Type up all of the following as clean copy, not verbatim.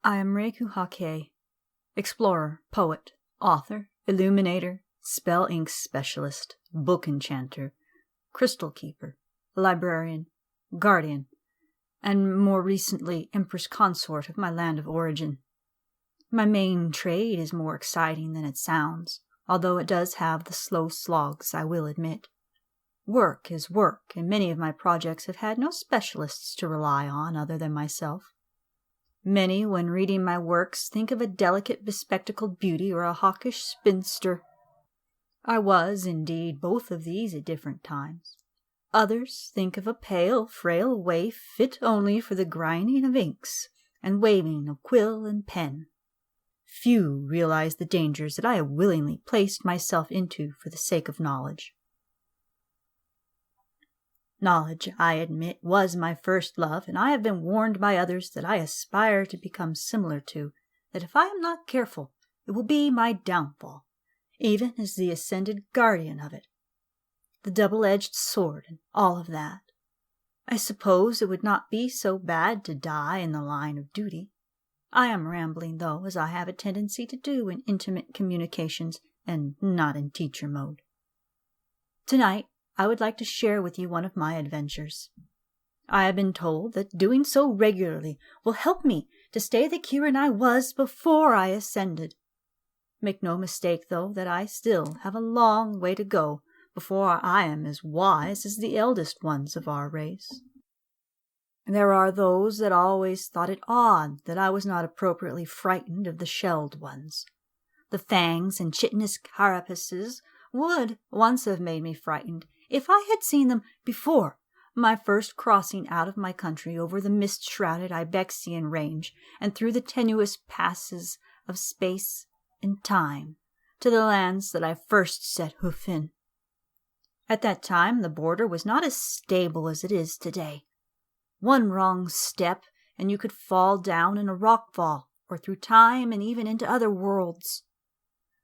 I am Raikou, explorer, poet, author, illuminator, spell ink specialist, book enchanter, crystal keeper, librarian, guardian, and more recently empress consort of my land of origin. My main trade is more exciting than it sounds, although it does have the slow slogs, I will admit. Work is work, and many of my projects have had no specialists to rely on other than myself. Many, when reading my works, think of a delicate bespectacled beauty or a hawkish spinster. I was, indeed, both of these at different times. Others think of a pale, frail waif fit only for the grinding of inks and waving of quill and pen. Few realize the dangers that I have willingly placed myself into for the sake of knowledge. Knowledge, I admit, was my first love, and I have been warned by others that I aspire to become similar to, that if I am not careful, it will be my downfall, even as the ascended guardian of it. The double-edged sword and all of that. I suppose it would not be so bad to die in the line of duty. I am rambling, though, as I have a tendency to do in intimate communications and not in teacher mode. Tonight, I would like to share with you one of my adventures. I have been told that doing so regularly will help me to stay the kirin I was before I ascended. Make no mistake, though, that I still have a long way to go before I am as wise as the eldest ones of our race. There are those that always thought it odd that I was not appropriately frightened of the shelled ones. The fangs and chitinous carapaces would once have made me frightened if I had seen them before my first crossing out of my country over the mist-shrouded Ibexian range and through the tenuous passes of space and time to the lands that I first set hoof in. At that time, the border was not as stable as it is today. One wrong step, and you could fall down in a rockfall, or through time and even into other worlds.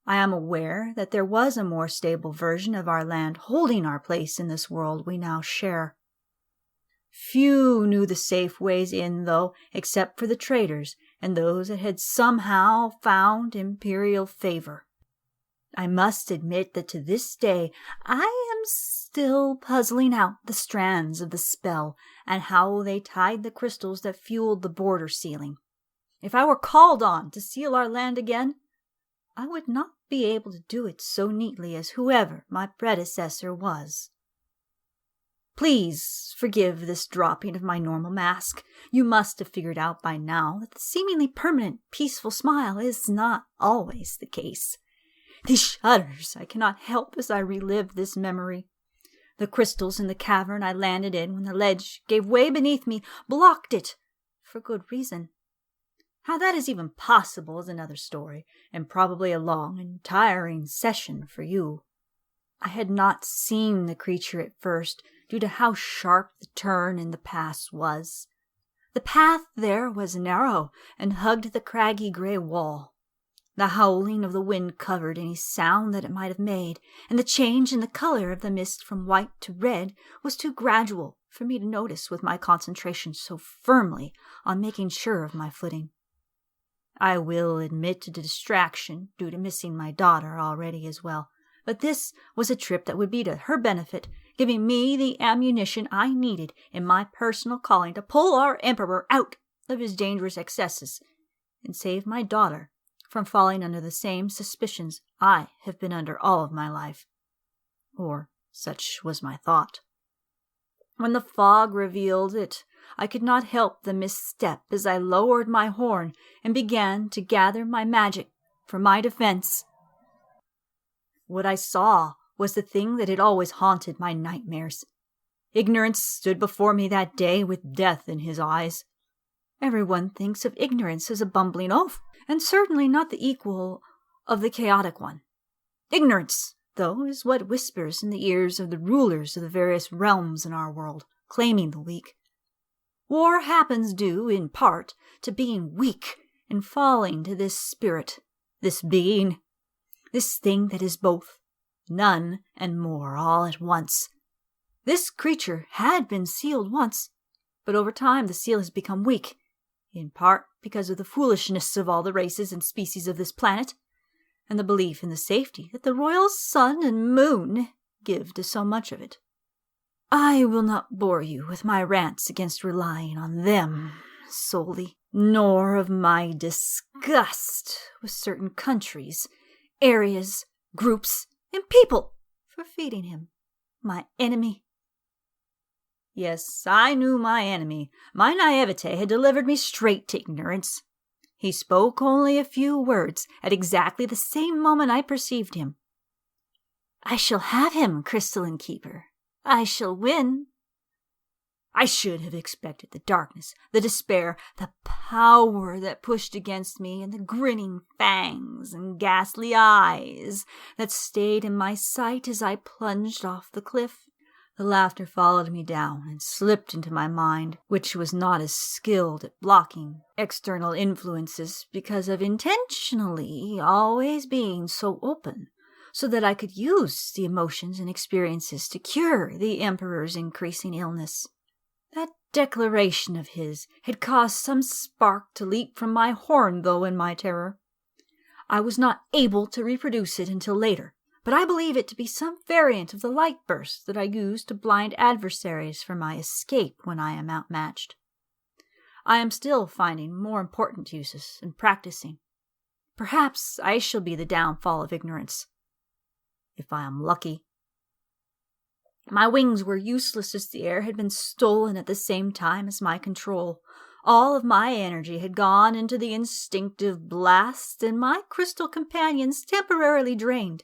I am aware that there was a more stable version of our land holding our place in this world we now share. Few knew the safe ways in, though, except for the traders and those that had somehow found imperial favor. I must admit that to this day I am still puzzling out the strands of the spell and how they tied the crystals that fueled the border sealing. If I were called on to seal our land again, I would not be able to do it so neatly as whoever my predecessor was. Please forgive this dropping of my normal mask. You must have figured out by now that the seemingly permanent, peaceful smile is not always the case. These shudders I cannot help as I relive this memory. The crystals in the cavern I landed in when the ledge gave way beneath me blocked it, for good reason. How that is even possible is another story, and probably a long and tiring session for you. I had not seen the creature at first, due to how sharp the turn in the pass was. The path there was narrow and hugged the craggy gray wall. The howling of the wind covered any sound that it might have made, and the change in the color of the mist from white to red was too gradual for me to notice with my concentration so firmly on making sure of my footing. I will admit to the distraction due to missing my daughter already as well, but this was a trip that would be to her benefit, giving me the ammunition I needed in my personal calling to pull our emperor out of his dangerous excesses and save my daughter from falling under the same suspicions I have been under all of my life. Or such was my thought. When the fog revealed it, I could not help the misstep as I lowered my horn and began to gather my magic for my defense. What I saw was the thing that had always haunted my nightmares. Ignorance stood before me that day with death in his eyes. Everyone thinks of ignorance as a bumbling oaf, and certainly not the equal of the chaotic one. Ignorance, though, is what whispers in the ears of the rulers of the various realms in our world, claiming the weak. War happens due, in part, to being weak and falling to this spirit, this being, this thing that is both, none and more all at once. This creature had been sealed once, but over time the seal has become weak, in part because of the foolishness of all the races and species of this planet, and the belief in the safety that the royal sun and moon give to so much of it. I will not bore you with my rants against relying on them solely, nor of my disgust with certain countries, areas, groups, and people for feeding him, my enemy. Yes, I knew my enemy. My naivete had delivered me straight to ignorance. He spoke only a few words at exactly the same moment I perceived him. I shall have him, Crystalline Keeper. I shall win. I should have expected the darkness, the despair, the power that pushed against me, and the grinning fangs and ghastly eyes that stayed in my sight as I plunged off the cliff. The laughter followed me down and slipped into my mind, which was not as skilled at blocking external influences because of intentionally always being so open, so that I could use the emotions and experiences to cure the Emperor's increasing illness. That declaration of his had caused some spark to leap from my horn, though, in my terror. I was not able to reproduce it until later, but I believe it to be some variant of the light burst that I use to blind adversaries for my escape when I am outmatched. I am still finding more important uses and practicing. Perhaps I shall be the downfall of ignorance, if I am lucky. My wings were useless as the air had been stolen at the same time as my control. All of my energy had gone into the instinctive blast, and my crystal companions temporarily drained.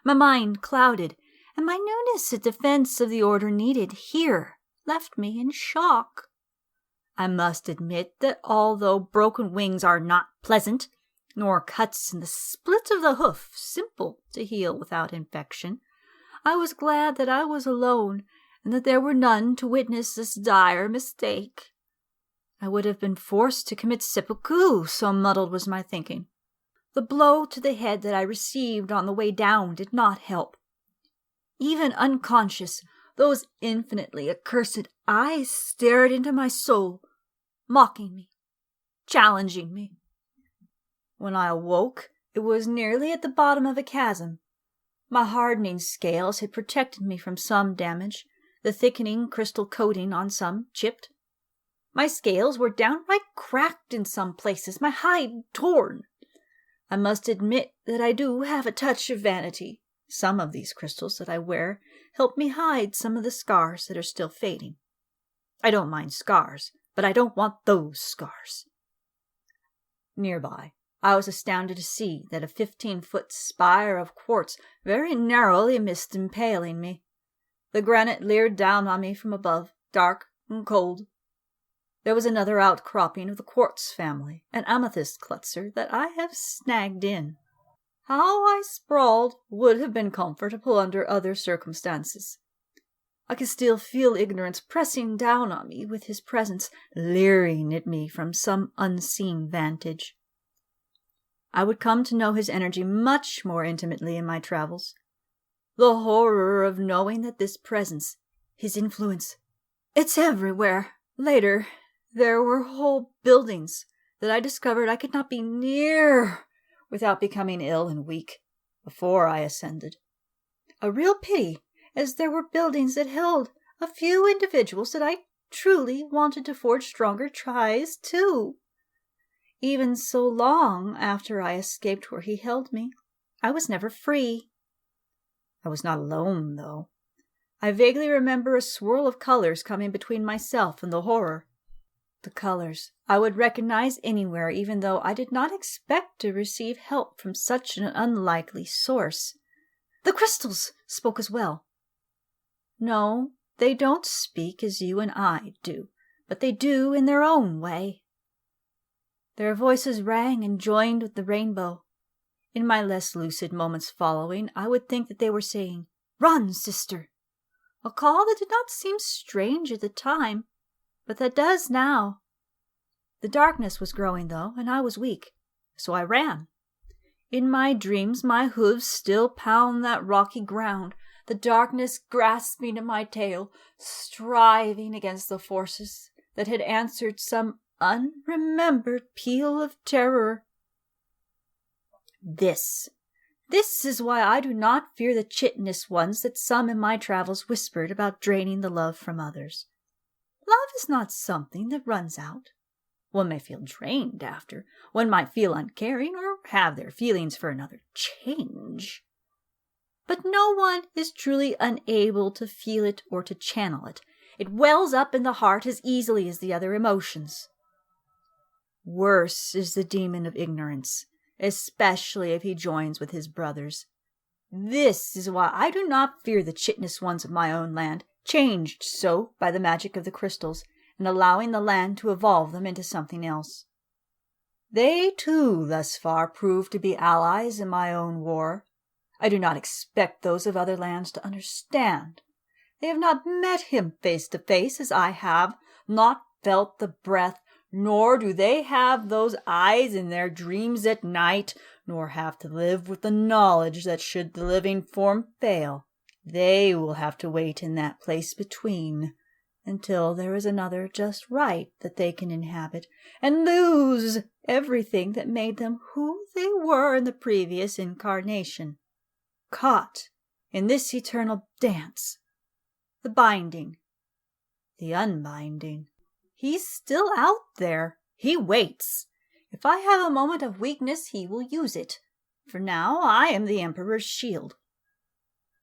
My mind clouded, and my newness at defense of the order needed here left me in shock. I must admit that although broken wings are not pleasant, nor cuts in the split of the hoof simple to heal without infection, I was glad that I was alone and that there were none to witness this dire mistake. I would have been forced to commit seppuku, so muddled was my thinking. The blow to the head that I received on the way down did not help. Even unconscious, those infinitely accursed eyes stared into my soul, mocking me, challenging me. When I awoke, it was nearly at the bottom of a chasm. My hardening scales had protected me from some damage, the thickening crystal coating on some chipped. My scales were downright cracked in some places, my hide torn. I must admit that I do have a touch of vanity. Some of these crystals that I wear help me hide some of the scars that are still fading. I don't mind scars, but I don't want those scars. Nearby, I was astounded to see that a 15-foot spire of quartz very narrowly missed impaling me. The granite leered down on me from above, dark and cold. There was another outcropping of the quartz family, an amethyst cluster that I have snagged in. How I sprawled would have been comfortable under other circumstances. I could still feel ignorance pressing down on me with his presence, leering at me from some unseen vantage. I would come to know his energy much more intimately in my travels. The horror of knowing that this presence, his influence, it's everywhere. Later, there were whole buildings that I discovered I could not be near without becoming ill and weak before I ascended. A real pity, as there were buildings that held a few individuals that I truly wanted to forge stronger ties to. Even so long after I escaped where he held me, I was never free. I was not alone, though. I vaguely remember a swirl of colors coming between myself and the horror. The colors I would recognize anywhere, even though I did not expect to receive help from such an unlikely source. The crystals spoke as well. No, they don't speak as you and I do, but they do in their own way. Their voices rang and joined with the rainbow. In my less lucid moments following, I would think that they were saying, "Run, sister!" A call that did not seem strange at the time, but that does now. The darkness was growing, though, and I was weak, so I ran. In my dreams, my hooves still pound that rocky ground, the darkness grasping at my tail, striving against the forces that had answered some unremembered peal of terror. This is why I do not fear the chitinous ones that some in my travels whispered about draining the love from others. Love is not something that runs out. One may feel drained after. One might feel uncaring or have their feelings for another change. But no one is truly unable to feel it or to channel it. It wells up in the heart as easily as the other emotions. Worse is the demon of ignorance, especially if he joins with his brothers. This is why I do not fear the chitinous ones of my own land, changed so by the magic of the crystals, and allowing the land to evolve them into something else. They, too, thus far prove to be allies in my own war. I do not expect those of other lands to understand. They have not met him face to face as I have, not felt the breath, nor do they have those eyes in their dreams at night, nor have to live with the knowledge that should the living form fail, they will have to wait in that place between, until there is another just right that they can inhabit, and lose everything that made them who they were in the previous incarnation. Caught in this eternal dance, the binding, the unbinding. He's still out there. He waits. If I have a moment of weakness, he will use it. For now, I am the Emperor's shield.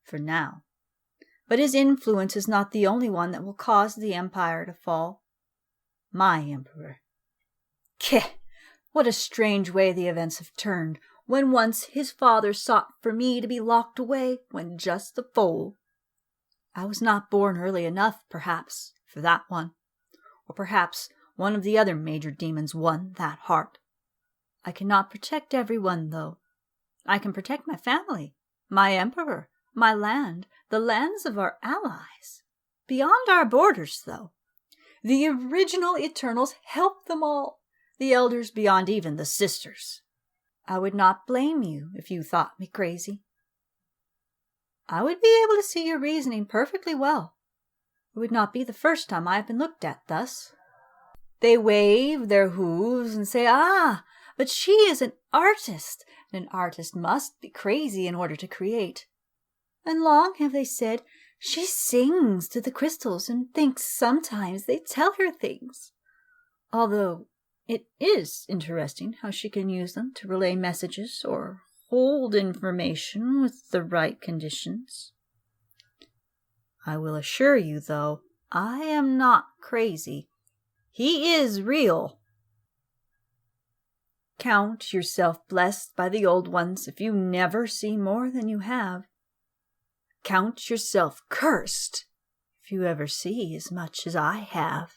For now. But his influence is not the only one that will cause the Empire to fall. My Emperor. Keh! What a strange way the events have turned, when once his father sought for me to be locked away when just a foal. I was not born early enough, perhaps, for that one. Or perhaps one of the other major demons won that heart. I cannot protect everyone, though. I can protect my family, my emperor, my land, the lands of our allies. Beyond our borders, though. The original Eternals helped them all, the elders beyond even the sisters. I would not blame you if you thought me crazy. I would be able to see your reasoning perfectly well. It would not be the first time I have been looked at thus. They wave their hooves and say, "Ah, but she is an artist, and an artist must be crazy in order to create." And long have they said, "She sings to the crystals and thinks sometimes they tell her things." Although it is interesting how she can use them to relay messages or hold information with the right conditions. I will assure you, though, I am not crazy. He is real. Count yourself blessed by the old ones if you never see more than you have. Count yourself cursed if you ever see as much as I have.